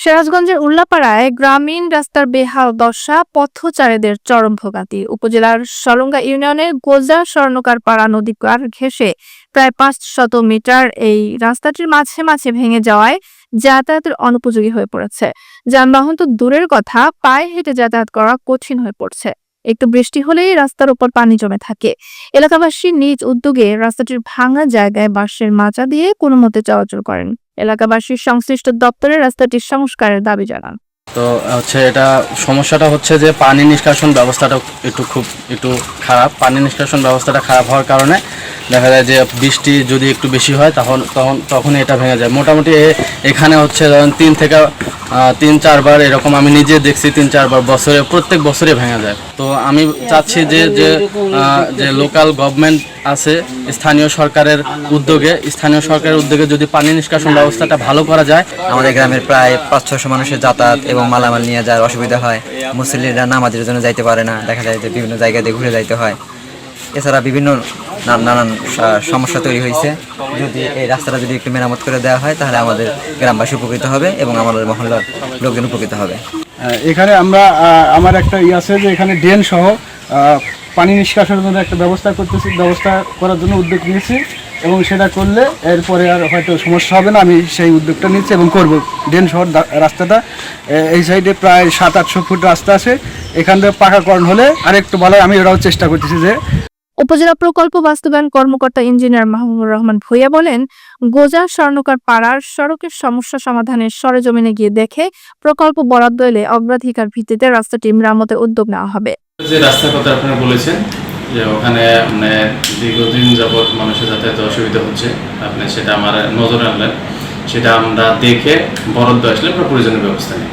সিরাজগঞ্জের উল্লাপাড়ায় গ্রামীণ রাস্তার বেহাল দশা, পথচারীদের চরম ভোগান্তি। উপজেলার সলঙ্গা ইউনিয়নের গোজা স্বর্ণকার পাড়া নদী পার ঘেঁষে প্রায় 500 মিটার এই রাস্তাটির মাঝে মাঝে ভেঙে যাওয়ায় যাতায়াতের অনুপযোগী হয়ে পড়েছে। যানবাহন তো দূরের কথা, পায়ে হেঁটে যাতায়াত করা কঠিন হয়ে পড়ছে। একটু বৃষ্টি হলেই রাস্তার উপর পানি জমে থাকে। এলাকাবাসী নিজ উদ্যোগে রাস্তাটির ভাঙা জায়গায় বাঁশের মাচা দিয়ে কোনো মতে চলাচল করেন। এলাকাবাসীর সংশ্লিষ্ট দপ্তরে রাস্তাটির সংস্কারের দাবি জানান। তো এটা সমস্যাটা হচ্ছে যে পানি নিষ্কাশন ব্যবস্থাটা একটু খারাপ। পানি নিষ্কাশন ব্যবস্থাটা খারাপ হওয়ার কারণে দেখা যায় যে বৃষ্টি যদি একটু বেশি হয় তখন এটা ভেঙে যায়। মোটামুটি এখানে হচ্ছে ধরেন 3-4 বার এরকম আমি নিজে দেখছি, 3-4 বার প্রত্যেক বছরে ভেঙে যায়। তো আমি চাচ্ছি যে লোকাল গভর্নমেন্ট আছে, স্থানীয় সরকারের উদ্যোগে যদি পানি নিষ্কাশন ব্যবস্থাটা ভালো করা যায়। আমাদের গ্রামের প্রায় 500-600 মানুষের যাতায়াত এবং মালামাল নিয়ে যাওয়ার অসুবিধা হয়। মুসল্লিরা নামাজের জন্য যাইতে পারে না, দেখা যায় যে বিভিন্ন জায়গায় ঘুরে যাইতে হয়। এছাড়া বিভিন্ন নানান সমস্যা তৈরি হয়েছে। যদি এই রাস্তাটা যদি একটু মেরামত করে দেওয়া হয় তাহলে আমাদের গ্রামবাসী উপকৃত হবে এবং আমাদের মহল্লার লোকজন উপকৃত হবে। এখানে আমার একটা আছে যে এখানে ড্রেন সহ পানি নিষ্কাশনের জন্য একটা ব্যবস্থা করার জন্য উদ্যোগ নিয়েছি এবং সেটা করলে এরপরে আর হয়তো সমস্যা হবে না। আমি সেই উদ্যোগটা নিচ্ছি এবং করব। ড্রেন সহ রাস্তাটা এই সাইডে প্রায় 700-800 ফুট রাস্তা আছে, এখান থেকে পাকাকরণ হলে আরেকটু ভালো। আমি ওরাও চেষ্টা করতেছি যে উপজেলা প্রকল্প বাস্তবায়ন কর্মকর্তা ইঞ্জিনিয়ার মাহমুদুর রহমান ভূঁইয়া বলেন, গোজা স্বর্ণকার পাড়ার সড়কের সমস্যা সমাধানের সরেজমিনে গিয়ে দেখে প্রকল্প বরাদ্দ এলে অগ্রাধিকার ভিত্তিতে রাস্তাটি মেরামতের উদ্যোগ নেওয়া হবে। যে রাস্তার কথা আপনারা বলেছেন যে ওখানে দীর্ঘদিন যাবৎ মানুষের যাতায়াতে অসুবিধা হচ্ছে, আপনি সেটা আমার নজরে আনলেন, সেটা আমরা দেখে বরাদ্দ আসলে আমরা প্রয়োজনীয় ব্যবস্থা নিই।